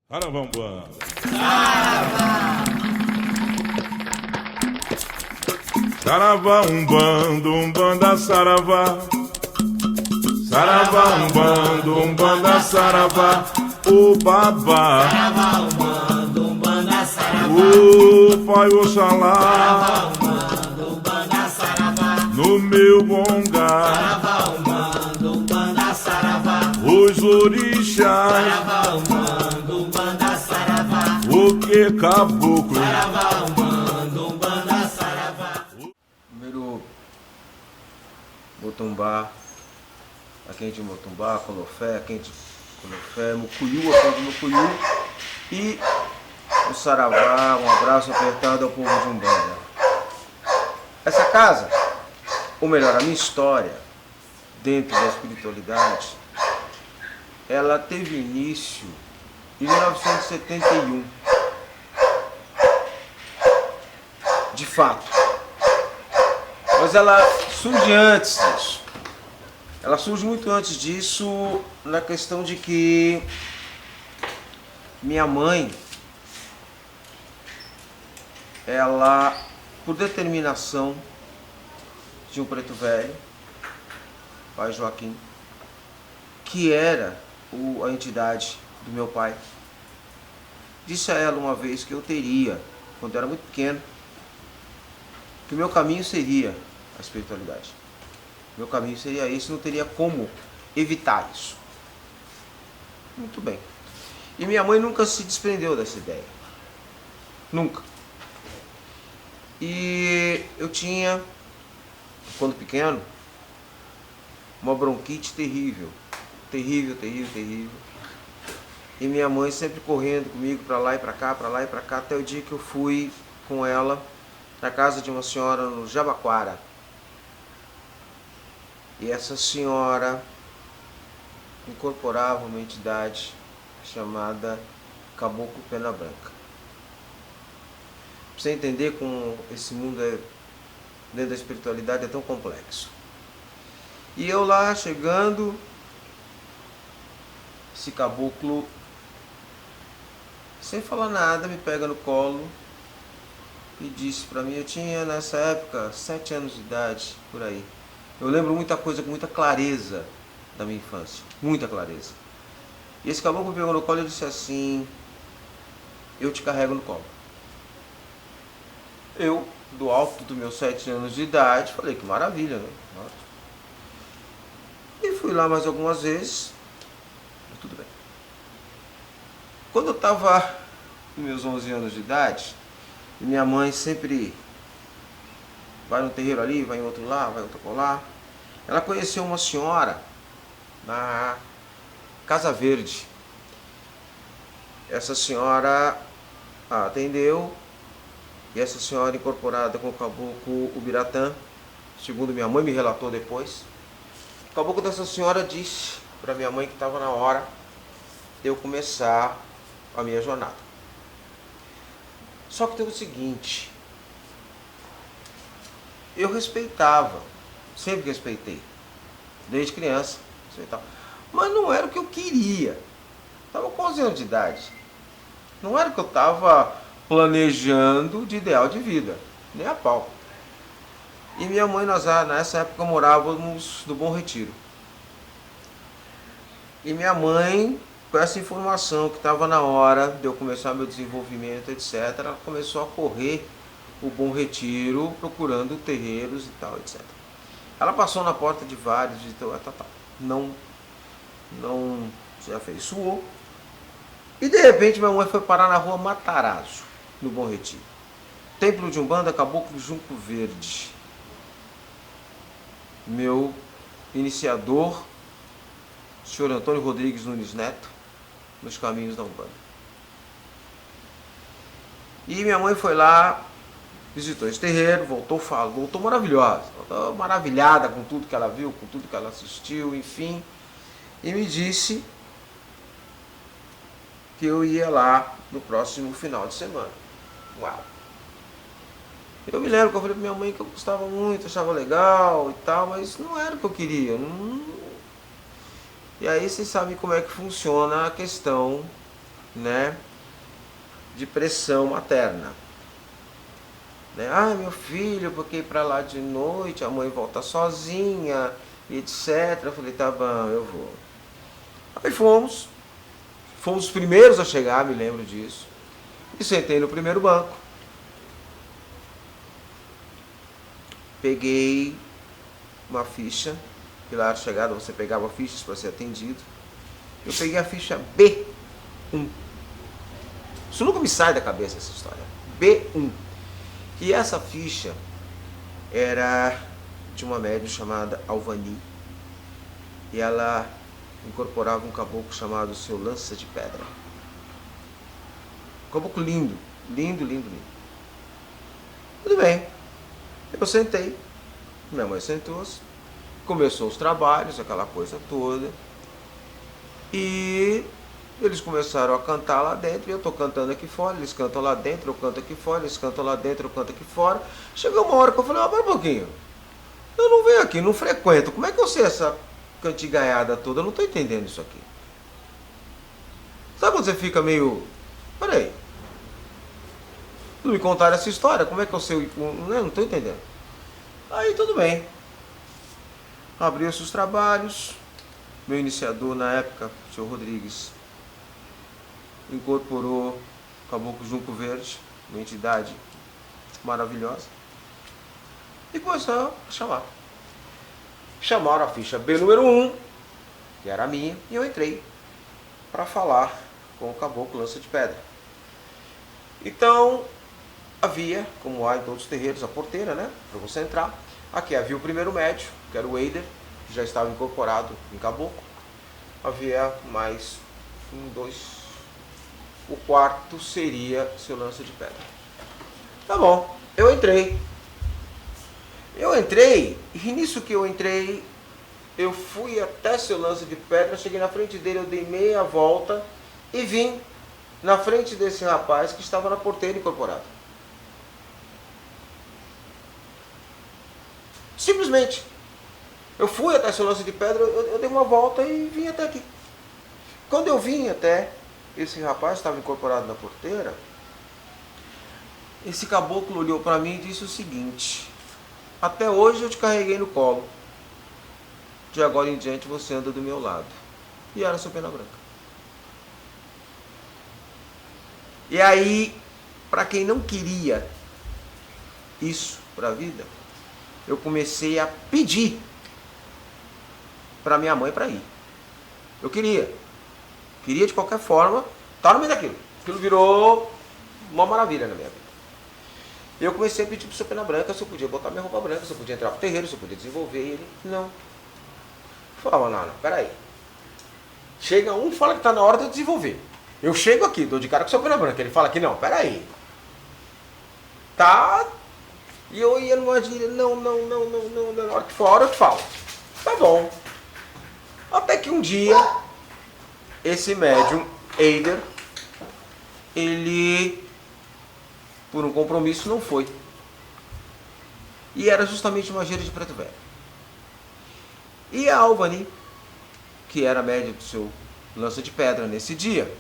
Saravá Umbanda. Saravá Umbanda, Umbanda Saravá. Saravá Umbanda, Umbanda Saravá. O babá. Saravá Umbanda, Umbanda Saravá. O pai Oxalá. Saravá Umbanda, Umbanda Saravá. No meu bongá. Saravá Umbanda, Umbanda Saravá. Os orixás. Saravá Umbanda, Umbanda Saravá. O que caboclo. Saravá Umbanda, Umbanda Saravá. Primeiro, Motumbá, a quente Motumbá, Colofé, a quente Colofé, Mucuyu, a quente Mucuyu e o Saravá, um abraço apertado ao povo de Umbanda. Essa casa, ou melhor, a minha história dentro da espiritualidade, ela teve início em 1971. De fato. Mas ela surge antes disso. Ela surge muito antes disso, na questão de que minha mãe, ela, por determinação de um preto velho, pai Joaquim, que era a entidade do meu pai, disse a ela uma vez que eu teria, quando eu era muito pequeno, que o meu caminho seria a espiritualidade. Meu caminho seria esse, não teria como evitar isso. Muito bem. E minha mãe nunca se desprendeu dessa ideia. Nunca. E eu tinha, quando pequeno, uma bronquite terrível. Terrível, terrível, terrível. E minha mãe sempre correndo comigo para lá e para cá, para lá e para cá, até o dia que eu fui com ela na casa de uma senhora no Jabaquara. E essa senhora incorporava uma entidade chamada Caboclo Pena Branca. Pra você entender como esse mundo dentro da espiritualidade é tão complexo. E eu lá chegando, esse caboclo, sem falar nada, me pega no colo e disse pra mim, eu tinha nessa época 7 anos de idade, por aí. Eu lembro muita coisa com muita clareza da minha infância, muita clareza. E esse caboclo me pegou no colo e disse assim, eu te carrego no colo. Eu, do alto dos meus 7 anos de idade, falei, que maravilha, né? E fui lá mais algumas vezes, mas tudo bem. Quando eu estava com meus 11 anos de idade, minha mãe sempre vai no terreiro ali, vai em outro lá, vai em outro lá. Ela conheceu uma senhora na Casa Verde. Essa senhora a atendeu, e essa senhora incorporada com o caboclo Ubiratã, segundo minha mãe me relatou depois. O caboclo dessa senhora disse para minha mãe que estava na hora de eu começar a minha jornada. Só que tem o seguinte, eu respeitava, sempre respeitei, desde criança, respeitava. Mas não era o que eu queria. Estava com 11 anos de idade. Não era o que eu estava planejando de ideal de vida, nem a pau. E minha mãe, nós nessa época morávamos no Bom Retiro. E minha mãe, com essa informação que estava na hora de eu começar meu desenvolvimento, etc., ela começou a correr o Bom Retiro, procurando terreiros e tal, etc. Ela passou na porta de vários, e tal. Não se afeiçoou. E de repente minha mãe foi parar na rua Matarazzo, no Bom Retiro. Templo de Umbanda, Caboclo Junco Verde. Meu iniciador, senhor Antônio Rodrigues Nunes Neto, nos caminhos da Umbanda. E minha mãe foi lá, visitou esse terreiro, voltou maravilhosa, voltou maravilhada com tudo que ela viu, com tudo que ela assistiu, enfim, e me disse que eu ia lá no próximo final de semana. Uau! Eu me lembro que eu falei pra minha mãe que eu gostava muito, achava legal e tal, mas não era o que eu queria. E aí vocês sabem como é que funciona a questão né, de pressão materna. Né? Ah, meu filho, porque ir para lá de noite, a mãe volta sozinha, etc. Eu falei, tá bom, eu vou. Aí fomos os primeiros a chegar, me lembro disso. E sentei no primeiro banco. Peguei uma ficha, que lá na chegada você pegava fichas para ser atendido. Eu peguei a ficha B1. Isso nunca me sai da cabeça, essa história. B1. E essa ficha era de uma médium chamada Alvani. E ela incorporava um caboclo chamado Seu Lança de Pedra. Um caboclo lindo, lindo, lindo, lindo. Tudo bem. Eu sentei, minha mãe sentou-se, começou os trabalhos, aquela coisa toda. E eles começaram a cantar lá dentro, e eu estou cantando aqui fora, eles cantam lá dentro, eu canto aqui fora, eles cantam lá dentro, eu canto aqui fora. Chegou uma hora que eu falei, pera um pouquinho, eu não venho aqui, não frequento, como é que eu sei essa cantigaiada toda? Eu não estou entendendo isso aqui. Sabe quando você fica meio, peraí, não me contaram essa história, como é que eu sei, não estou entendendo. Aí tudo bem, abriu-se os trabalhos, meu iniciador na época, o senhor Rodrigues, incorporou o Caboclo Junco Verde, uma entidade maravilhosa, e começou a chamar. Chamaram a ficha B número 1, que era a minha, e eu entrei para falar com o Caboclo Lança de Pedra. Então, havia, como há em todos os terreiros, a porteira, né, para você entrar. Aqui havia o primeiro médium, que era o Eider, que já estava incorporado em Caboclo. Havia mais um, dois. O quarto seria Seu Lança de Pedra. Tá bom, eu entrei. E nisso que eu entrei, eu fui até Seu Lança de Pedra, cheguei na frente dele, eu dei meia volta e vim na frente desse rapaz que estava na porteira incorporado. Simplesmente. Eu fui até Seu Lança de Pedra, eu dei uma volta e vim até aqui. Quando eu vim até esse rapaz, estava incorporado na porteira, esse caboclo olhou para mim e disse o seguinte: até hoje eu te carreguei no colo, de agora em diante você anda do meu lado. E era Seu Pena Branca. E aí, para quem não queria isso para a vida, eu comecei a pedir para minha mãe para ir. Eu queria de qualquer forma, tá no meio daquilo. Aquilo virou uma maravilha na minha vida. Eu comecei a pedir pro Seu Pena Branca se eu podia botar minha roupa branca, se eu podia entrar pro terreiro, se eu podia desenvolver. E ele, não. Eu falava, não, peraí. Chega um, fala que tá na hora de eu desenvolver. Eu chego aqui, dou de cara com o Seu Pena Branca. Ele fala que não, peraí. Tá. E eu ia numa gíria, não, na hora que for a hora eu te falo. Tá bom. Até que um dia, esse médium, Eider, ele, por um compromisso, não foi. E era justamente uma gira de Preto Velho. E a Alvani, que era a médium do Seu Lança de Pedra nesse dia,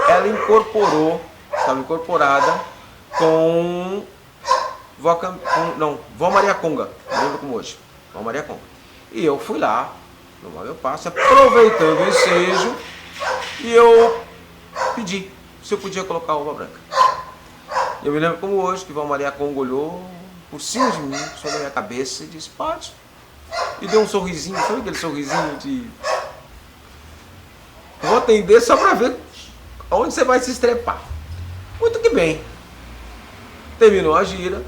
ela estava incorporada com Vó Maria Conga, lembro como hoje, Vó Maria Conga. E eu fui lá, tomar meu passe, aproveitando o ensejo, e eu pedi se eu podia colocar a roupa branca. Eu me lembro como hoje, que Vó Maria Conga olhou por cima de mim, sobre a minha cabeça, e disse, pode. E deu um sorrisinho, sabe aquele sorrisinho de... vou atender só para ver onde você vai se estrepar. Muito que bem. Terminou a gira,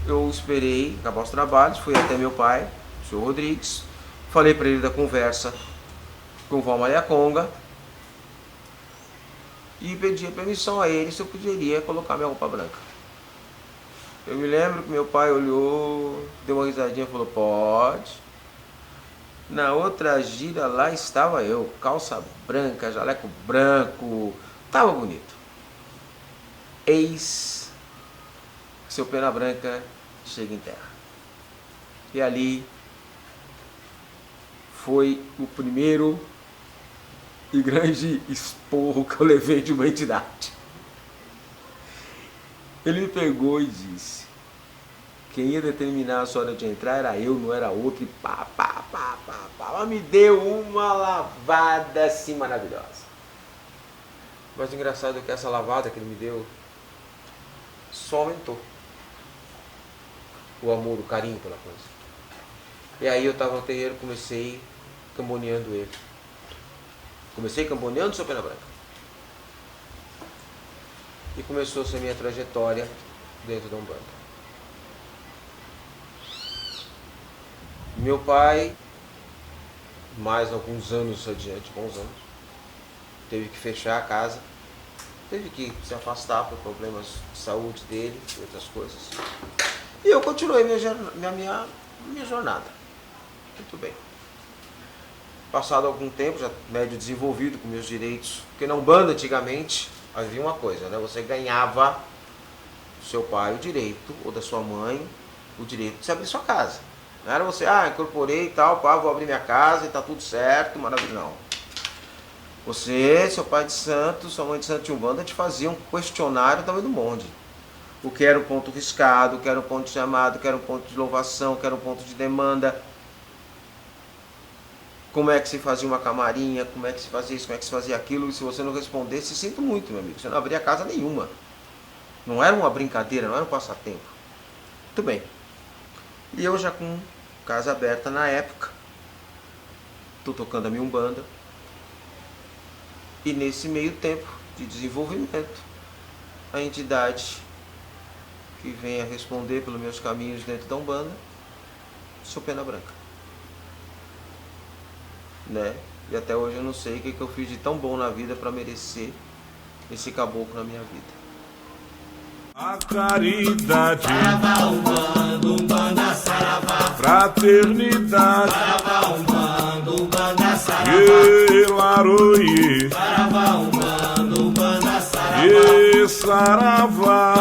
eu esperei acabar os trabalhos, fui até meu pai, o senhor Rodrigues, falei para ele da conversa com Vó Maria Conga e pedi a permissão a ele se eu poderia colocar minha roupa branca. Eu me lembro que meu pai olhou, deu uma risadinha e falou, pode. Na outra gira lá estava eu, calça branca, jaleco branco, tava bonito. Eis que Seu Pena Branca chega em terra. E ali foi o primeiro e grande esporro que eu levei de uma entidade. Ele me pegou e disse: quem ia determinar a sua hora de entrar era eu, não era outro. E pá. Mas me deu uma lavada assim maravilhosa. Mas o engraçado é que essa lavada que ele me deu só aumentou o amor, o carinho pela coisa. E aí eu estava no terreiro, comecei camboneando ele. Comecei camboneando o seu Pena Branca. E começou-se a minha trajetória dentro da Umbanda. Meu pai, mais alguns anos adiante, bons anos, teve que fechar a casa, teve que se afastar por problemas de saúde dele e outras coisas. E eu continuei minha jornada. Muito bem. Passado algum tempo, já médio desenvolvido com meus direitos, porque na Umbanda antigamente havia uma coisa, né? Você ganhava do seu pai o direito, ou da sua mãe, o direito de se abrir sua casa. Não era você, incorporei e tal, vou abrir minha casa e tá tudo certo, maravilha. Não. Você, seu pai de santo, sua mãe de santo de Umbanda te faziam um questionário também do monte. O que era um ponto riscado, o que era um ponto de chamado, o que era um ponto de louvação, o que era um ponto de demanda. Como é que se fazia uma camarinha, como é que se fazia isso, como é que se fazia aquilo. E se você não respondesse, sinto muito, meu amigo, você não abria casa nenhuma. Não era uma brincadeira, não era um passatempo. Muito bem. E eu já com casa aberta na época, estou tocando a minha Umbanda. E nesse meio tempo de desenvolvimento, a entidade que vem a responder pelos meus caminhos dentro da Umbanda, sou Pena Branca. Né? E até hoje eu não sei o que eu fiz de tão bom na vida para merecer esse caboclo na minha vida. A caridade, Saravá, Umbanda, Umbanda, Saravá. fraternidade, Saravá, Umbanda, Umbanda, Saravá. Laroie, Saravá, Umbanda, Umbanda, Saravá. Saravá.